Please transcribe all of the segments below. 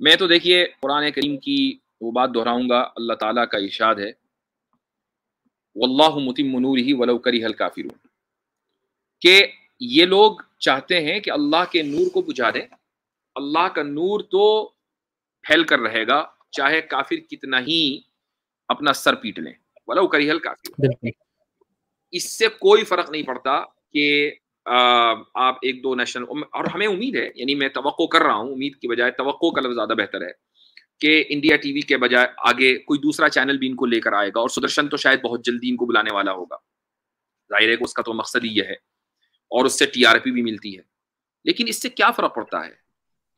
मैं तो देखिए कुरान करीम की वो बात दोहराऊँगा, अल्लाह ताला का इरशाद है, वल्लाहु मुतिम्मु नूरिही वलौ करिहल काफिरून, कि ये लोग चाहते हैं कि अल्लाह के नूर को बुझा दें। अल्लाह का नूर तो फैल कर रहेगा, चाहे काफिर कितना ही अपना सर पीट लें, वलौ करिहल काफिरून। बिल्कुल। इससे कोई फ़र्क नहीं पड़ता कि आप 1-2 नेशनल और हमें उम्मीद है, यानी मैं तवक्को कर रहा हूँ, उम्मीद की बजाय तवक्को का लफ़्ज़ ज़्यादा बेहतर है, कि इंडिया टीवी के बजाय आगे कोई दूसरा चैनल भी इनको लेकर आएगा और सुदर्शन तो शायद बहुत जल्दी इनको बुलाने वाला होगा। ज़ाहिर है कि उसका तो मकसद ही ये है और उससे टीआरपी भी मिलती है। लेकिन इससे क्या फ़र्क पड़ता है?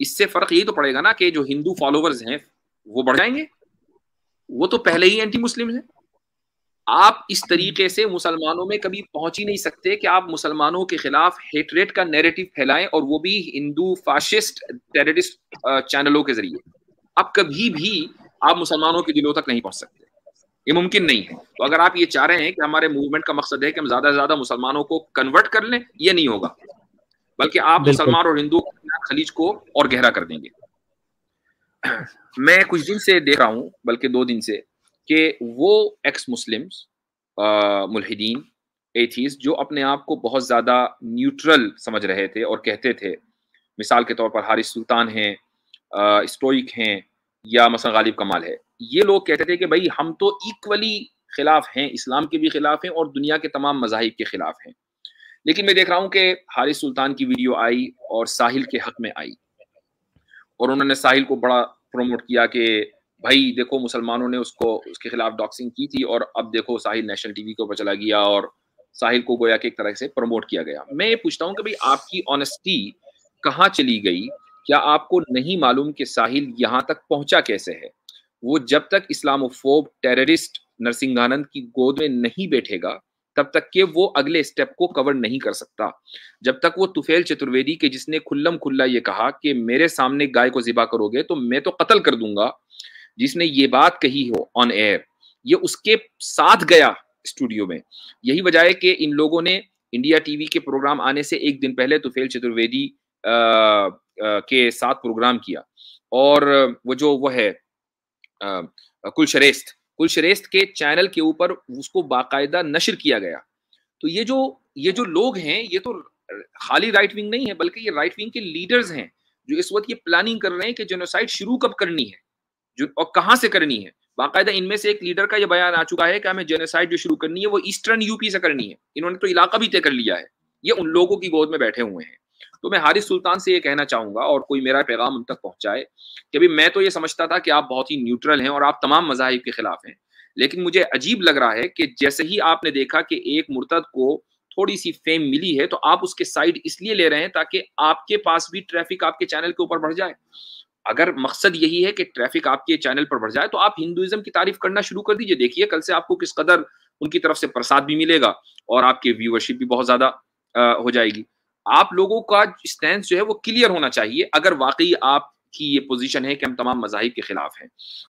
इससे फ़र्क यही तो पड़ेगा ना कि जो हिंदू फॉलोवर्स हैं, वो बढ़ जाएँगे। वो तो पहले ही एंटी मुस्लिम हैं। आप इस तरीके से मुसलमानों में कभी पहुंच ही नहीं सकते कि आप मुसलमानों के खिलाफ हेटरेट का नैरेटिव फैलाएं, और वो भी हिंदू फाशिस्ट टेररिस्ट चैनलों के जरिए। आप कभी भी आप मुसलमानों के दिलों तक नहीं पहुंच सकते, ये मुमकिन नहीं है। तो अगर आप ये चाह रहे हैं कि हमारे मूवमेंट का मकसद है कि हम ज्यादा से ज्यादा मुसलमानों को कन्वर्ट कर लें, ये नहीं होगा, बल्कि आप बिल्कुल। मुसलमान और हिंदू खलीज को और गहरा कर देंगे। मैं कुछ दिन से देख रहा हूँ, बल्कि 2 दिन से, कि वो एक्स मुस्लिम्स, मुल्हिदीन, एथीस्ट, जो अपने आप को बहुत ज़्यादा न्यूट्रल समझ रहे थे और कहते थे, मिसाल के तौर पर हारिस सुल्तान हैं, स्टोइक हैं, या मसलन गालिब कमाल है, ये लोग कहते थे कि भाई हम तो इक्वली खिलाफ हैं, इस्लाम के भी खिलाफ हैं और दुनिया के तमाम मज़ाहिब के खिलाफ हैं। लेकिन मैं देख रहा हूँ कि हारिस सुल्तान की वीडियो आई और साहिल के हक में आई, और उन्होंने साहिल को बड़ा प्रमोट किया कि भाई देखो मुसलमानों ने उसको उसके खिलाफ डॉक्सिंग की थी और अब देखो साहिल नेशनल टीवी के ऊपर चला गया, और साहिल को गोया कि एक तरह से प्रमोट किया गया। मैं ये पूछता हूँ कि भाई आपकी ऑनेस्टी कहाँ चली गई? क्या आपको नहीं मालूम कि साहिल यहाँ तक पहुंचा कैसे है? वो जब तक इस्लामोफोब टेररिस्ट नरसिंहानंद की गोद में नहीं बैठेगा, तब तक के वो अगले स्टेप को कवर नहीं कर सकता। जब तक वो तुफैल चतुर्वेदी के, जिसने खुल्लम खुल्ला ये कहा कि मेरे सामने गाय को ज़िबा करोगे तो मैं तो कत्ल कर दूंगा, जिसने ये बात कही हो ऑन एयर, ये उसके साथ गया स्टूडियो में। यही वजह है कि इन लोगों ने इंडिया टीवी के प्रोग्राम आने से एक दिन पहले तुफैल चतुर्वेदी के साथ प्रोग्राम किया, और वो है कुलशरेस्त के चैनल के ऊपर उसको बाकायदा नशर किया गया। तो ये जो लोग हैं, ये तो खाली राइट विंग नहीं है, बल्कि ये राइट विंग के लीडर्स हैं, जो इस वक्त ये प्लानिंग कर रहे हैं कि जेनोसाइड शुरू कब करनी है, जो और कहाँ से करनी है। बाकायदा इनमें से एक लीडर का ये बयान आ चुका है कि हमें जेनोसाइड जो शुरू करनी है वो ईस्टर्न यूपी से करनी है। इन्होंने तो इलाका भी तय कर लिया है। ये उन लोगों की गोद में बैठे हुए हैं। तो मैं हारिस सुल्तान से ये कहना चाहूंगा, और कोई मेरा पैगाम उन तक पहुंचाए, कि अभी मैं तो ये समझता था कि आप बहुत ही न्यूट्रल हैं और आप तमाम मज़ाहिब के खिलाफ हैं। लेकिन मुझे अजीब लग रहा है कि जैसे ही आपने देखा कि एक मुर्तद को थोड़ी सी फेम मिली है, तो आप उसके साइड इसलिए ले रहे हैं ताकि आपके पास भी ट्रैफिक आपके चैनल के ऊपर बढ़ जाए। अगर मकसद यही है कि ट्रैफिक आपके चैनल पर बढ़ जाए, तो आप हिंदुइज्म की तारीफ करना शुरू कर दीजिए। देखिए कल से आपको किस कदर उनकी तरफ से प्रसाद भी मिलेगा और आपकी व्यूअरशिप भी बहुत ज्यादा हो जाएगी। आप लोगों का स्टैंड जो है वो क्लियर होना चाहिए, अगर वाकई आपकी ये पोजीशन है कि हम तमाम मज़ाहिब के खिलाफ हैं।